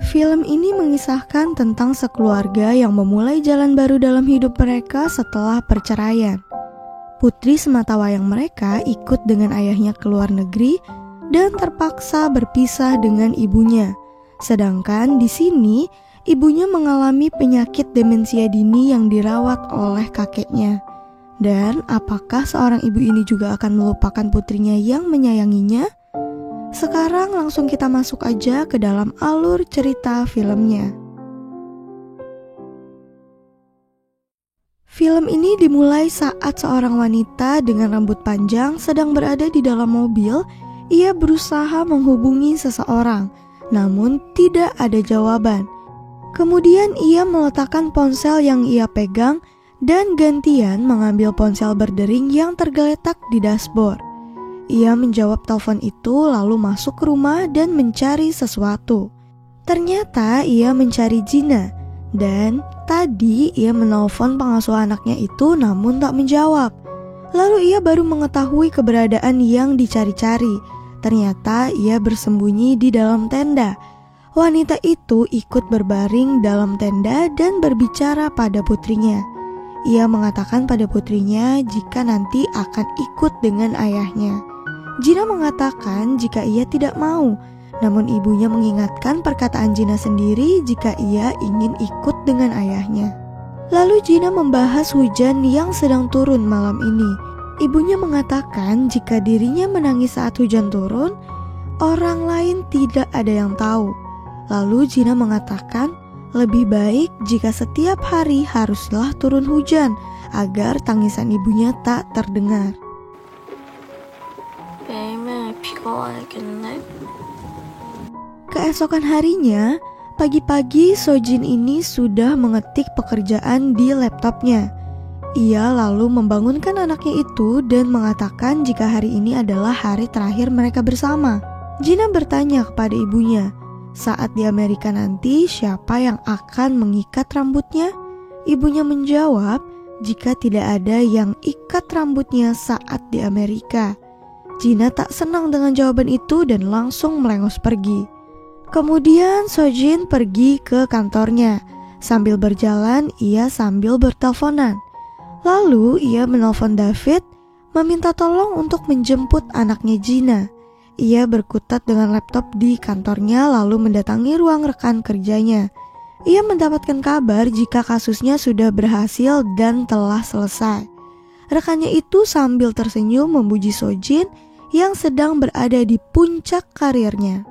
Film ini mengisahkan tentang sekeluarga yang memulai jalan baru dalam hidup mereka setelah perceraian. Putri sematawayang mereka ikut dengan ayahnya ke luar negeri dan terpaksa berpisah dengan ibunya. Sedangkan di sini ibunya mengalami penyakit demensia dini yang dirawat oleh kakeknya. Dan apakah seorang ibu ini juga akan melupakan putrinya yang menyayanginya? Sekarang langsung kita masuk aja ke dalam alur cerita filmnya. Film ini dimulai saat seorang wanita dengan rambut panjang sedang berada di dalam mobil. Ia berusaha menghubungi seseorang, namun tidak ada jawaban. Kemudian ia meletakkan ponsel yang ia pegang dan gantian mengambil ponsel berdering yang tergeletak di dashboard. Ia menjawab telepon itu lalu masuk ke rumah dan mencari sesuatu. Ternyata ia mencari Gina, dan tadi ia menelpon pengasuh anaknya itu namun tak menjawab. Lalu ia baru mengetahui keberadaan yang dicari-cari. Ternyata ia bersembunyi di dalam tenda. Wanita itu ikut berbaring dalam tenda dan berbicara pada putrinya. Ia mengatakan pada putrinya jika nanti akan ikut dengan ayahnya. Gina mengatakan jika ia tidak mau, namun ibunya mengingatkan perkataan Gina sendiri jika ia ingin ikut dengan ayahnya. Lalu Gina membahas hujan yang sedang turun malam ini. Ibunya mengatakan jika dirinya menangis saat hujan turun, orang lain tidak ada yang tahu. Lalu Gina mengatakan lebih baik jika setiap hari haruslah turun hujan agar tangisan ibunya tak terdengar. Keesokan harinya, pagi-pagi Sojin ini sudah mengetik pekerjaan di laptopnya. Ia lalu membangunkan anaknya itu dan mengatakan jika hari ini adalah hari terakhir mereka bersama. Gina bertanya kepada ibunya, saat di Amerika nanti siapa yang akan mengikat rambutnya? Ibunya menjawab jika tidak ada yang ikat rambutnya saat di Amerika. Gina tak senang dengan jawaban itu dan langsung melengos pergi. Kemudian Sojin pergi ke kantornya. Sambil berjalan ia sambil berteleponan. Lalu ia menelpon David meminta tolong untuk menjemput anaknya Gina. Ia berkutat dengan laptop di kantornya lalu mendatangi ruang rekan kerjanya. Ia mendapatkan kabar jika kasusnya sudah berhasil dan telah selesai. Rekannya itu sambil tersenyum memuji Sojin yang sedang berada di puncak karirnya.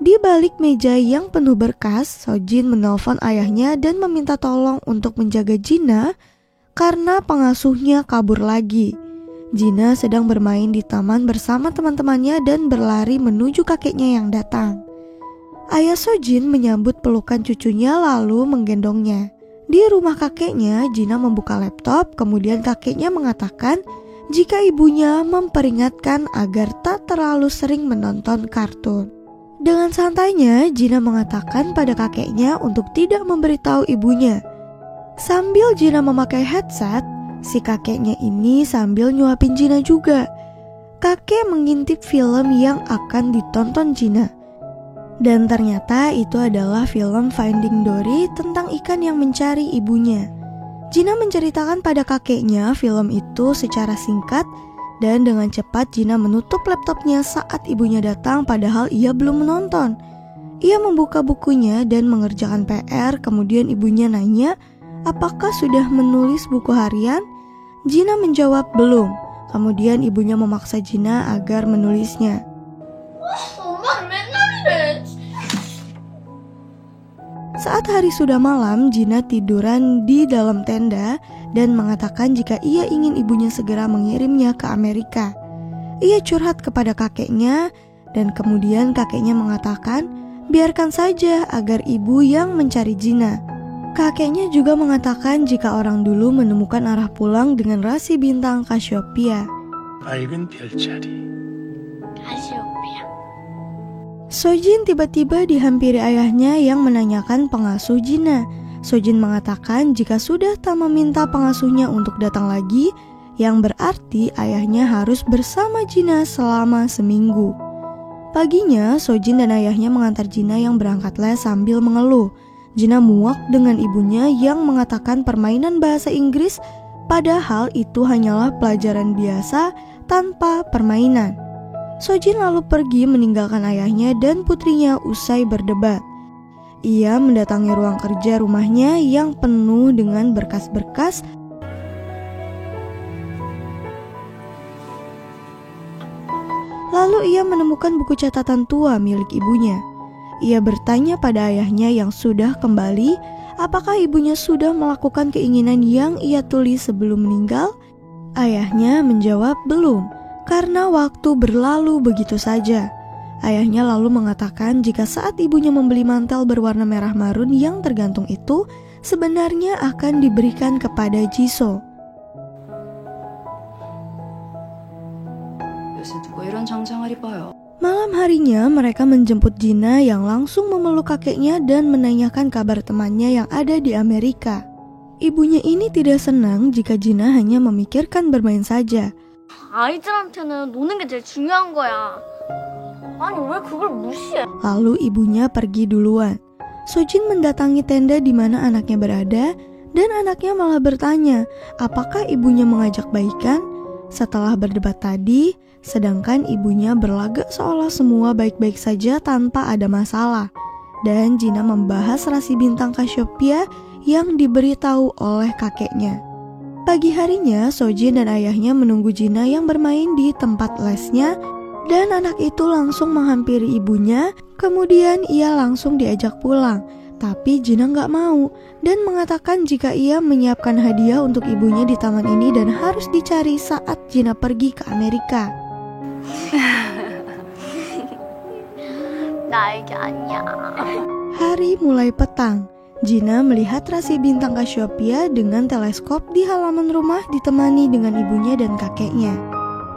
Di balik meja yang penuh berkas, Sojin menelpon ayahnya dan meminta tolong untuk menjaga Gina karena pengasuhnya kabur lagi. Gina sedang bermain di taman bersama teman-temannya dan berlari menuju kakeknya yang datang. Ayah Sojin menyambut pelukan cucunya lalu menggendongnya. Di rumah kakeknya, Gina membuka laptop, kemudian kakeknya mengatakan jika ibunya memperingatkan agar tak terlalu sering menonton kartun. Dengan santainya, Gina mengatakan pada kakeknya untuk tidak memberitahu ibunya. Sambil Gina memakai headset, si kakeknya ini sambil nyuapin Gina juga. Kakek mengintip film yang akan ditonton Gina. Dan ternyata itu adalah film Finding Dory tentang ikan yang mencari ibunya. Gina menceritakan pada kakeknya film itu secara singkat dan dengan cepat Gina menutup laptopnya saat ibunya datang padahal ia belum menonton. Ia membuka bukunya dan mengerjakan PR, kemudian ibunya nanya, apakah sudah menulis buku harian? Gina menjawab belum. Kemudian ibunya memaksa Gina agar menulisnya. Saat hari sudah malam, Gina tiduran di dalam tenda dan mengatakan jika ia ingin ibunya segera mengirimnya ke Amerika. Ia curhat kepada kakeknya dan kemudian kakeknya mengatakan biarkan saja agar ibu yang mencari Gina. Kakeknya juga mengatakan jika orang dulu menemukan arah pulang dengan rasi bintang Cassiopeia. Sojin tiba-tiba dihampiri ayahnya yang menanyakan pengasuh Gina. Sojin mengatakan jika sudah tak meminta pengasuhnya untuk datang lagi, yang berarti ayahnya harus bersama Gina selama seminggu. Paginya, Sojin dan ayahnya mengantar Jina yang berangkat les sambil mengeluh. Jina muak dengan ibunya yang mengatakan permainan bahasa Inggris padahal itu hanyalah pelajaran biasa tanpa permainan. Sojin lalu pergi meninggalkan ayahnya dan putrinya usai berdebat. Ia mendatangi ruang kerja rumahnya yang penuh dengan berkas-berkas. Lalu ia menemukan buku catatan tua milik ibunya. Ia bertanya pada ayahnya yang sudah kembali, apakah ibunya sudah melakukan keinginan yang ia tulis sebelum meninggal? Ayahnya menjawab belum, karena waktu berlalu begitu saja. Ayahnya lalu mengatakan jika saat ibunya membeli mantel berwarna merah marun yang tergantung itu, sebenarnya akan diberikan kepada Jisoo. Malam harinya mereka menjemput Jina yang langsung memeluk kakeknya dan menanyakan kabar temannya yang ada di Amerika. Ibunya ini tidak senang jika Jina hanya memikirkan bermain saja. 아이들한테는 노는 게 제일 중요한 거야. 아니 왜 그걸 무시해? Lalu ibunya pergi duluan. Sojin mendatangi tenda di mana anaknya berada dan anaknya malah bertanya, apakah ibunya mengajak baikan? Setelah berdebat tadi, sedangkan ibunya berlagak seolah semua baik-baik saja tanpa ada masalah. Dan Jina membahas rasi bintang Cassiopeia yang diberitahu oleh kakeknya. Pagi harinya, Sojin dan ayahnya menunggu Jina yang bermain di tempat lesnya dan anak itu langsung menghampiri ibunya, kemudian ia langsung diajak pulang. Tapi Jina nggak mau dan mengatakan jika ia menyiapkan hadiah untuk ibunya di taman ini dan harus dicari saat Jina pergi ke Amerika. Hari mulai petang. Jina melihat rasi bintang Cassiopeia dengan teleskop di halaman rumah ditemani dengan ibunya dan kakeknya.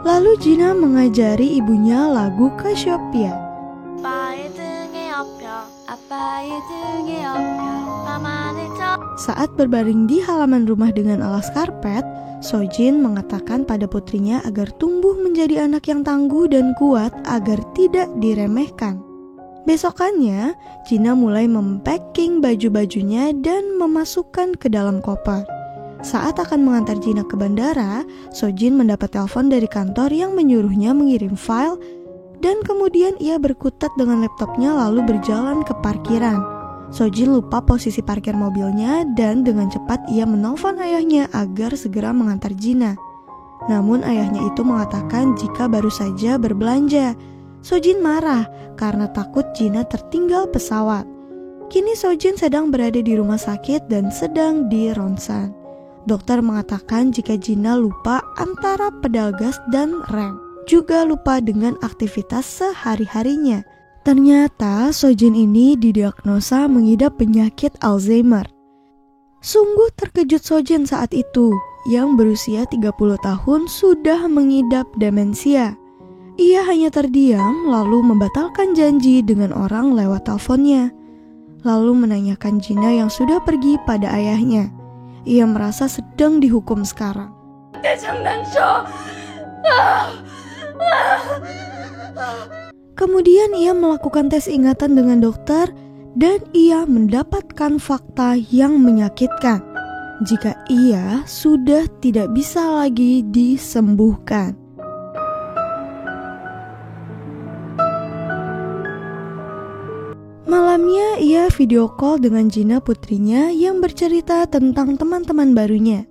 Lalu Jina mengajari ibunya lagu Cassiopeia. Saat berbaring di halaman rumah dengan alas karpet, Sojin mengatakan pada putrinya agar tumbuh menjadi anak yang tangguh dan kuat agar tidak diremehkan. Besokannya, Jina mulai mempacking baju-bajunya dan memasukkan ke dalam koper. Saat akan mengantar Jina ke bandara, Sojin mendapat telepon dari kantor yang menyuruhnya mengirim file dan kemudian ia berkutat dengan laptopnya lalu berjalan ke parkiran. Sojin lupa posisi parkir mobilnya dan dengan cepat ia menelpon ayahnya agar segera mengantar Jina. Namun ayahnya itu mengatakan jika baru saja berbelanja. Sojin marah karena takut Jina tertinggal pesawat. Kini Sojin sedang berada di rumah sakit dan sedang di ronsen. Dokter mengatakan jika Jina lupa antara pedal gas dan rem, juga lupa dengan aktivitas sehari-harinya. Ternyata Sojin ini didiagnosa mengidap penyakit Alzheimer. Sungguh terkejut Sojin saat itu, yang berusia 30 tahun sudah mengidap demensia. Ia hanya terdiam lalu membatalkan janji dengan orang lewat teleponnya. Lalu menanyakan Jina yang sudah pergi pada ayahnya. Ia merasa sedang dihukum sekarang. Kemudian ia melakukan tes ingatan dengan dokter dan ia mendapatkan fakta yang menyakitkan. Jika ia sudah tidak bisa lagi disembuhkan. Malamnya ia video call dengan Jina putrinya yang bercerita tentang teman-teman barunya.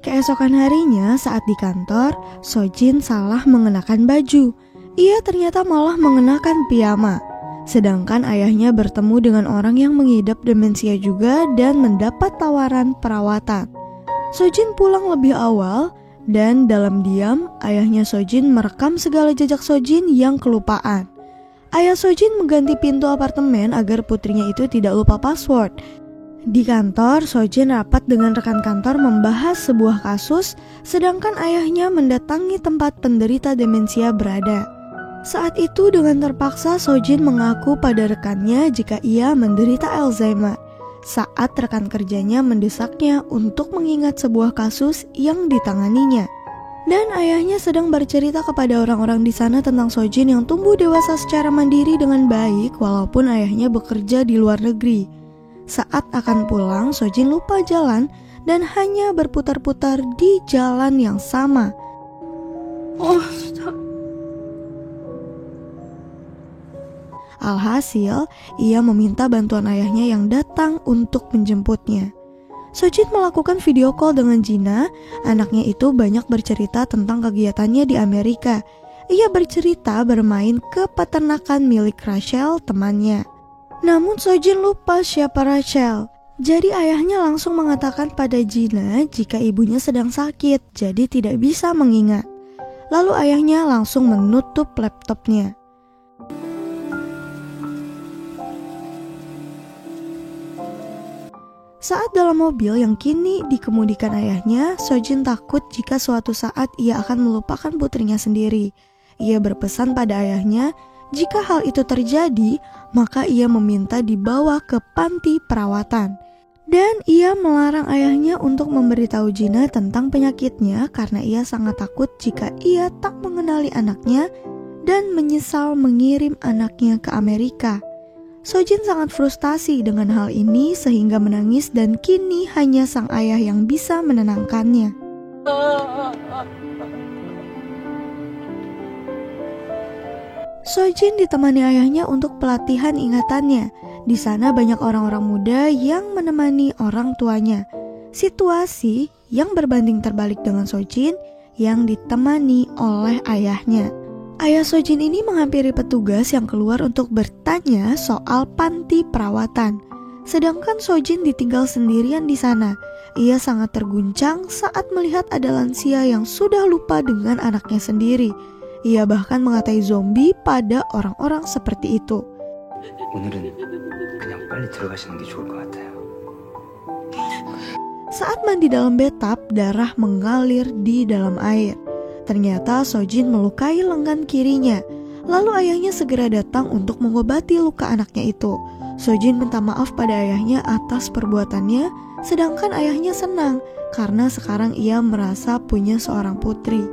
Keesokan harinya saat di kantor, Sojin salah mengenakan baju. Ia ternyata malah mengenakan piyama. Sedangkan ayahnya bertemu dengan orang yang mengidap demensia juga dan mendapat tawaran perawatan. Sojin pulang lebih awal dan dalam diam ayahnya Sojin merekam segala jejak Sojin yang kelupaan. Ayah Sojin mengganti pintu apartemen agar putrinya itu tidak lupa password. Di kantor, Sojin rapat dengan rekan kantor membahas sebuah kasus, sedangkan ayahnya mendatangi tempat penderita demensia berada. Saat itu dengan terpaksa Sojin mengaku pada rekannya jika ia menderita Alzheimer. Saat rekan kerjanya mendesaknya untuk mengingat sebuah kasus yang ditanganinya. Dan ayahnya sedang bercerita kepada orang-orang di sana tentang Sojin yang tumbuh dewasa secara mandiri dengan baik walaupun ayahnya bekerja di luar negeri. Saat akan pulang, Sojin lupa jalan dan hanya berputar-putar di jalan yang sama. Alhasil, ia meminta bantuan ayahnya yang datang untuk menjemputnya. Sojin melakukan video call dengan Gina. Anaknya itu banyak bercerita tentang kegiatannya di Amerika. Ia bercerita bermain ke peternakan milik Rachel, temannya. Namun Sojin lupa siapa Rachel. Jadi ayahnya langsung mengatakan pada Gina jika ibunya sedang sakit, jadi tidak bisa mengingat. Lalu ayahnya langsung menutup laptopnya. Saat dalam mobil yang kini dikemudikan ayahnya, Sojin takut jika suatu saat ia akan melupakan putrinya sendiri. Ia berpesan pada ayahnya, jika hal itu terjadi, maka ia meminta dibawa ke panti perawatan. Dan ia melarang ayahnya untuk memberitahu Gina tentang penyakitnya karena ia sangat takut jika ia tak mengenali anaknya dan menyesal mengirim anaknya ke Amerika. Sojin sangat frustasi dengan hal ini sehingga menangis dan kini hanya sang ayah yang bisa menenangkannya. Sojin ditemani ayahnya untuk pelatihan ingatannya. Di sana banyak orang-orang muda yang menemani orang tuanya. Situasi yang berbanding terbalik dengan Sojin yang ditemani oleh ayahnya. Ayah Sojin ini menghampiri petugas yang keluar untuk bertanya soal panti perawatan. Sedangkan Sojin ditinggal sendirian di sana. Ia sangat terguncang saat melihat ada lansia yang sudah lupa dengan anaknya sendiri. Ia bahkan mengatai zombie pada orang-orang seperti itu. Saat mandi dalam bathtub, darah mengalir di dalam air. Ternyata Sojin melukai lengan kirinya. Lalu ayahnya segera datang untuk mengobati luka anaknya itu. Sojin minta maaf pada ayahnya atas perbuatannya, sedangkan ayahnya senang karena sekarang ia merasa punya seorang putri.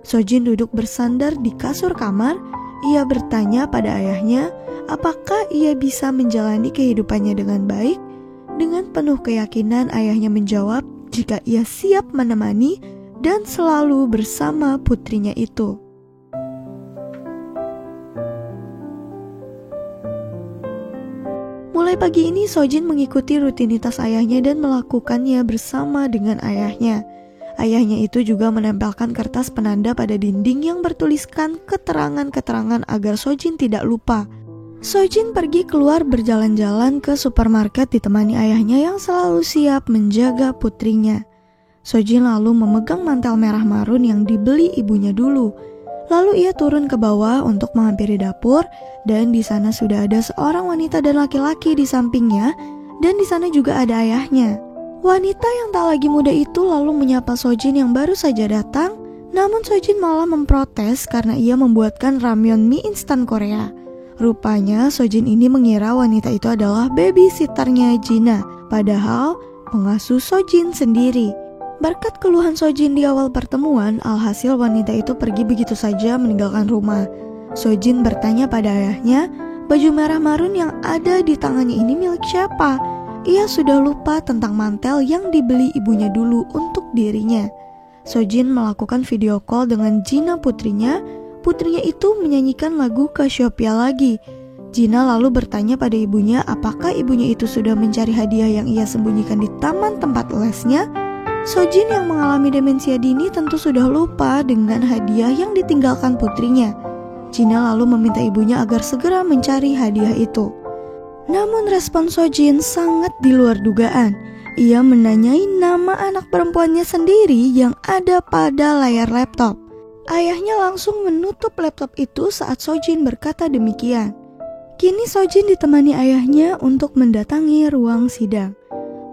Sojin duduk bersandar di kasur kamar. Ia bertanya pada ayahnya, apakah ia bisa menjalani kehidupannya dengan baik? Dengan penuh keyakinan ayahnya menjawab jika ia siap menemani dan selalu bersama putrinya itu. Mulai pagi ini Sojin mengikuti rutinitas ayahnya dan melakukannya bersama dengan ayahnya. Ayahnya itu juga menempelkan kertas penanda pada dinding yang bertuliskan keterangan-keterangan agar Sojin tidak lupa. Sojin pergi keluar berjalan-jalan ke supermarket ditemani ayahnya yang selalu siap menjaga putrinya. Sojin lalu memegang mantel merah marun yang dibeli ibunya dulu. Lalu ia turun ke bawah untuk menghampiri dapur dan di sana sudah ada seorang wanita dan laki-laki di sampingnya dan di sana juga ada ayahnya. Wanita yang tak lagi muda itu lalu menyapa Sojin yang baru saja datang, namun Sojin malah memprotes karena ia membuatkan ramyeon mie instan Korea. Rupanya Sojin ini mengira wanita itu adalah babysitternya Gina, padahal pengasuh Sojin sendiri. Berkat keluhan Sojin di awal pertemuan, alhasil wanita itu pergi begitu saja meninggalkan rumah. Sojin bertanya pada ayahnya, baju merah marun yang ada di tangannya ini milik siapa? Ia sudah lupa tentang mantel yang dibeli ibunya dulu untuk dirinya. Sojin melakukan video call dengan Gina putrinya. Putrinya itu menyanyikan lagu Cassiopeia lagi. Gina lalu bertanya pada ibunya apakah ibunya itu sudah mencari hadiah yang ia sembunyikan di taman tempat lesnya. Sojin yang mengalami demensia dini tentu sudah lupa dengan hadiah yang ditinggalkan putrinya. Gina lalu meminta ibunya agar segera mencari hadiah itu. Namun respon Sojin sangat di luar dugaan. Ia menanyai nama anak perempuannya sendiri yang ada pada layar laptop. Ayahnya langsung menutup laptop itu saat Sojin berkata demikian. Kini Sojin ditemani ayahnya untuk mendatangi ruang sidang.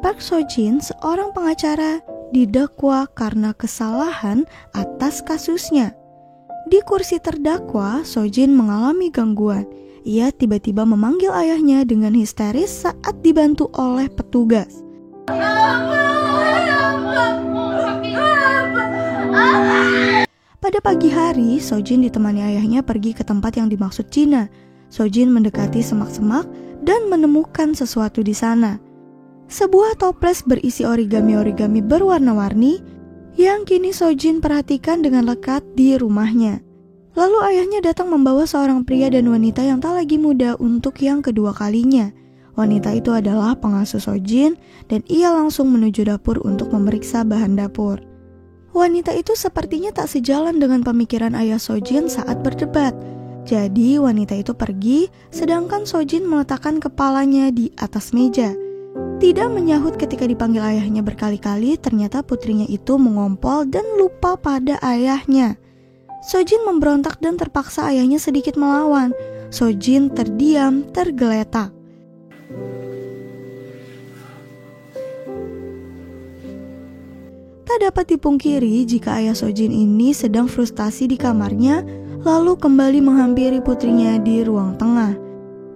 Park Sojin, seorang pengacara, didakwa karena kesalahan atas kasusnya. Di kursi terdakwa, Sojin mengalami gangguan. Ia tiba-tiba memanggil ayahnya dengan histeris saat dibantu oleh petugas. Pada pagi hari, Sojin ditemani ayahnya pergi ke tempat yang dimaksud Gina. Sojin mendekati semak-semak dan menemukan sesuatu di sana. Sebuah toples berisi origami-origami berwarna-warni yang kini Sojin perhatikan dengan lekat di rumahnya. Lalu ayahnya datang membawa seorang pria dan wanita yang tak lagi muda untuk yang kedua kalinya. Wanita itu adalah pengasuh Sojin dan ia langsung menuju dapur untuk memeriksa bahan dapur. Wanita itu sepertinya tak sejalan dengan pemikiran ayah Sojin saat berdebat. Jadi wanita itu pergi, sedangkan Sojin meletakkan kepalanya di atas meja. Tidak menyahut ketika dipanggil ayahnya berkali-kali, ternyata putrinya itu mengompol dan lupa pada ayahnya. Sojin memberontak dan terpaksa ayahnya sedikit melawan. Sojin terdiam, tergeletak. Tak dapat dipungkiri jika ayah Sojin ini sedang frustasi di kamarnya, lalu kembali menghampiri putrinya di ruang tengah.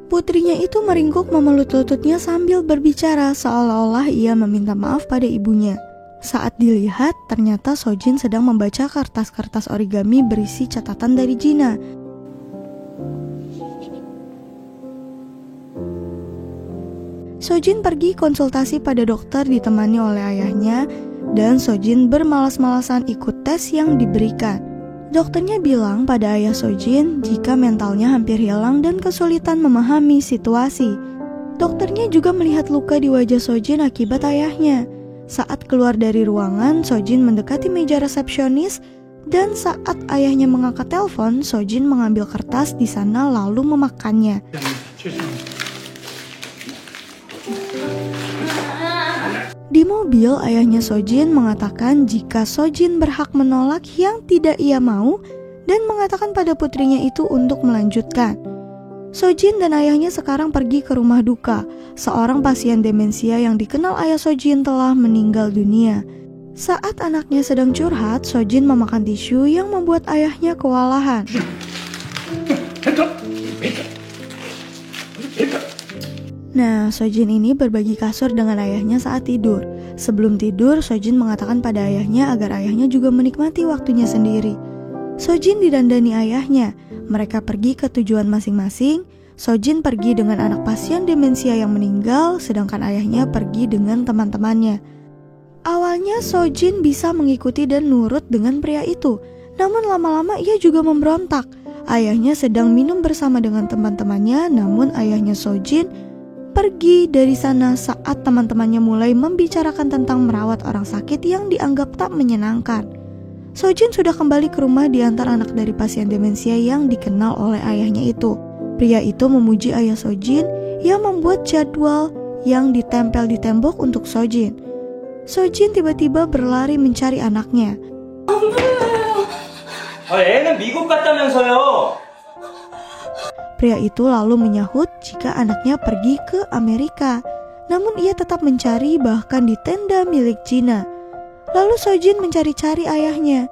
Putrinya itu meringkuk memeluk lututnya sambil berbicara seolah-olah ia meminta maaf pada ibunya. Saat dilihat, ternyata Sojin sedang membaca kertas-kertas origami berisi catatan dari Gina. Sojin pergi konsultasi pada dokter ditemani oleh ayahnya, dan Sojin bermalas-malasan ikut tes yang diberikan. Dokternya bilang pada ayah Sojin jika mentalnya hampir hilang dan kesulitan memahami situasi. Dokternya juga melihat luka di wajah Sojin akibat ayahnya. Saat keluar dari ruangan, Sojin mendekati meja resepsionis dan saat ayahnya mengangkat telepon, Sojin mengambil kertas di sana lalu memakannya. Di mobil, ayahnya Sojin mengatakan jika Sojin berhak menolak yang tidak ia mau dan mengatakan pada putrinya itu untuk melanjutkan. Sojin dan ayahnya sekarang pergi ke rumah duka. Seorang pasien demensia yang dikenal ayah Sojin telah meninggal dunia. Saat anaknya sedang curhat, Sojin memakan tisu yang membuat ayahnya kewalahan. Nah, Sojin ini berbagi kasur dengan ayahnya saat tidur. Sebelum tidur, Sojin mengatakan pada ayahnya agar ayahnya juga menikmati waktunya sendiri. Sojin didandani ayahnya. Mereka pergi ke tujuan masing-masing. Sojin pergi dengan anak pasien demensia yang meninggal, sedangkan ayahnya pergi dengan teman-temannya. Awalnya Sojin bisa mengikuti dan nurut dengan pria itu. Namun lama-lama ia juga memberontak. Ayahnya sedang minum bersama dengan teman-temannya, namun ayahnya Sojin pergi dari sana saat teman-temannya mulai membicarakan tentang merawat orang sakit yang dianggap tak menyenangkan. Sojin sudah kembali ke rumah diantar anak dari pasien demensia yang dikenal oleh ayahnya itu. Pria itu memuji ayah Sojin yang membuat jadwal yang ditempel di tembok untuk Sojin. Sojin tiba-tiba berlari mencari anaknya. 애는 미국 갔다면서요. Pria itu lalu menyahut jika anaknya pergi ke Amerika. Namun ia tetap mencari bahkan di tenda milik Gina. Lalu Sojin mencari-cari ayahnya.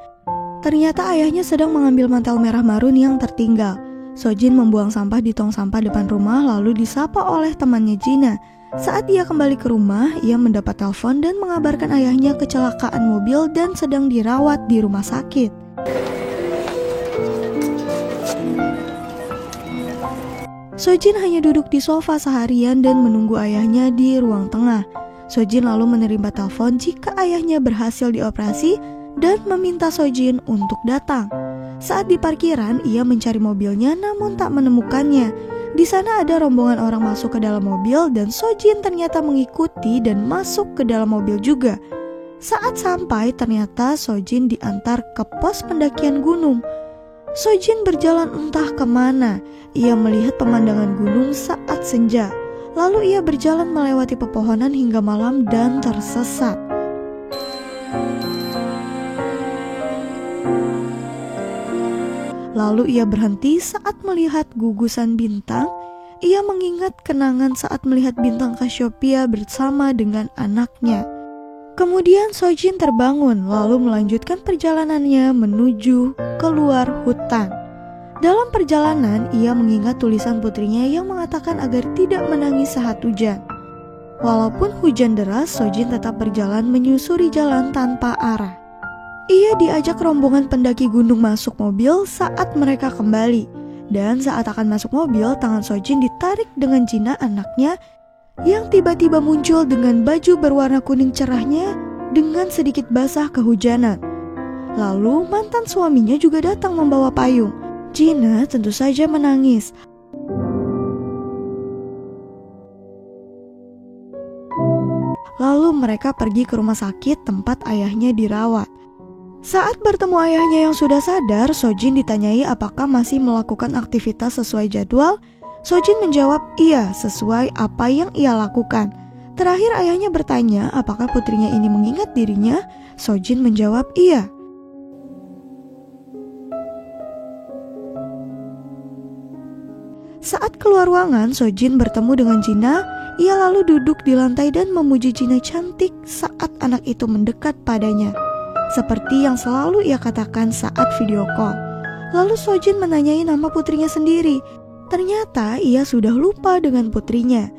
Ternyata ayahnya sedang mengambil mantel merah marun yang tertinggal. Sojin membuang sampah di tong sampah depan rumah lalu disapa oleh temannya Gina. Saat ia kembali ke rumah, ia mendapat telepon dan mengabarkan ayahnya kecelakaan mobil dan sedang dirawat di rumah sakit. Sojin hanya duduk di sofa seharian dan menunggu ayahnya di ruang tengah. Sojin lalu menerima telepon jika ayahnya berhasil dioperasi dan meminta Sojin untuk datang. Saat di parkiran, ia mencari mobilnya namun tak menemukannya. Di sana ada rombongan orang masuk ke dalam mobil dan Sojin ternyata mengikuti dan masuk ke dalam mobil juga. Saat sampai, ternyata Sojin diantar ke pos pendakian gunung. Sojin berjalan entah kemana. Ia melihat pemandangan gunung saat senja. Lalu ia berjalan melewati pepohonan hingga malam dan tersesat. Lalu ia berhenti saat melihat gugusan bintang. Ia mengingat kenangan saat melihat bintang Cassiopeia bersama dengan anaknya. Kemudian Sojin terbangun lalu melanjutkan perjalanannya menuju keluar hutan. Dalam perjalanan, ia mengingat tulisan putrinya yang mengatakan agar tidak menangis saat hujan. Walaupun hujan deras, Sojin tetap berjalan menyusuri jalan tanpa arah. Ia diajak rombongan pendaki gunung masuk mobil saat mereka kembali. Dan saat akan masuk mobil, tangan Sojin ditarik dengan Jina anaknya yang tiba-tiba muncul dengan baju berwarna kuning cerahnya dengan sedikit basah kehujanan. Lalu mantan suaminya juga datang membawa payung. Jina tentu saja menangis. Lalu mereka pergi ke rumah sakit tempat ayahnya dirawat. Saat bertemu ayahnya yang sudah sadar, Sojin ditanyai apakah masih melakukan aktivitas sesuai jadwal. Sojin menjawab iya, sesuai apa yang ia lakukan. Terakhir ayahnya bertanya apakah putrinya ini mengingat dirinya. Sojin menjawab iya. Saat keluar ruangan, Sojin bertemu dengan Jina. Ia lalu duduk di lantai dan memuji Jina cantik saat anak itu mendekat padanya, seperti yang selalu ia katakan saat video call. Lalu Sojin menanyai nama putrinya sendiri. Ternyata ia sudah lupa dengan putrinya.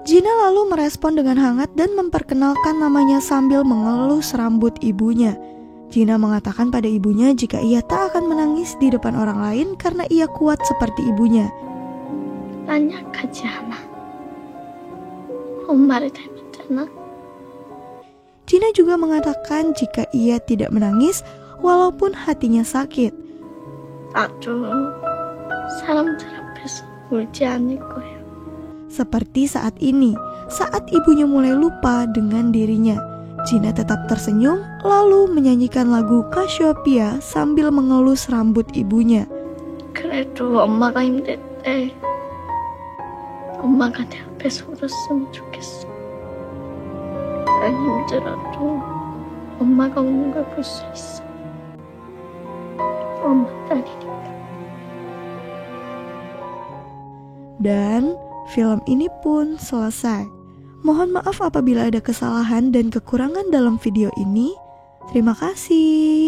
Jina lalu merespon dengan hangat dan memperkenalkan namanya sambil mengelus rambut ibunya. Jina mengatakan pada ibunya jika ia tak akan menangis di depan orang lain karena ia kuat seperti ibunya. 만약하지 않아. 엄마를 닮았잖아. Jina juga mengatakan jika ia tidak menangis walaupun hatinya sakit. 나도 사람들 앞에서 울지 않을 거야. Seperti saat ini, saat ibunya mulai lupa dengan dirinya. Jina tetap tersenyum lalu menyanyikan lagu Cassiopeia sambil mengelus rambut ibunya. 그래도 엄마가 힘들 때 엄마가 내 앞에서 울었으면 좋겠어. 난 힘들어도 엄마가 우는 걸 볼 수 있어. 엄마 딸이니까. Dan film ini pun selesai. Mohon maaf apabila ada kesalahan dan kekurangan dalam video ini. Terima kasih.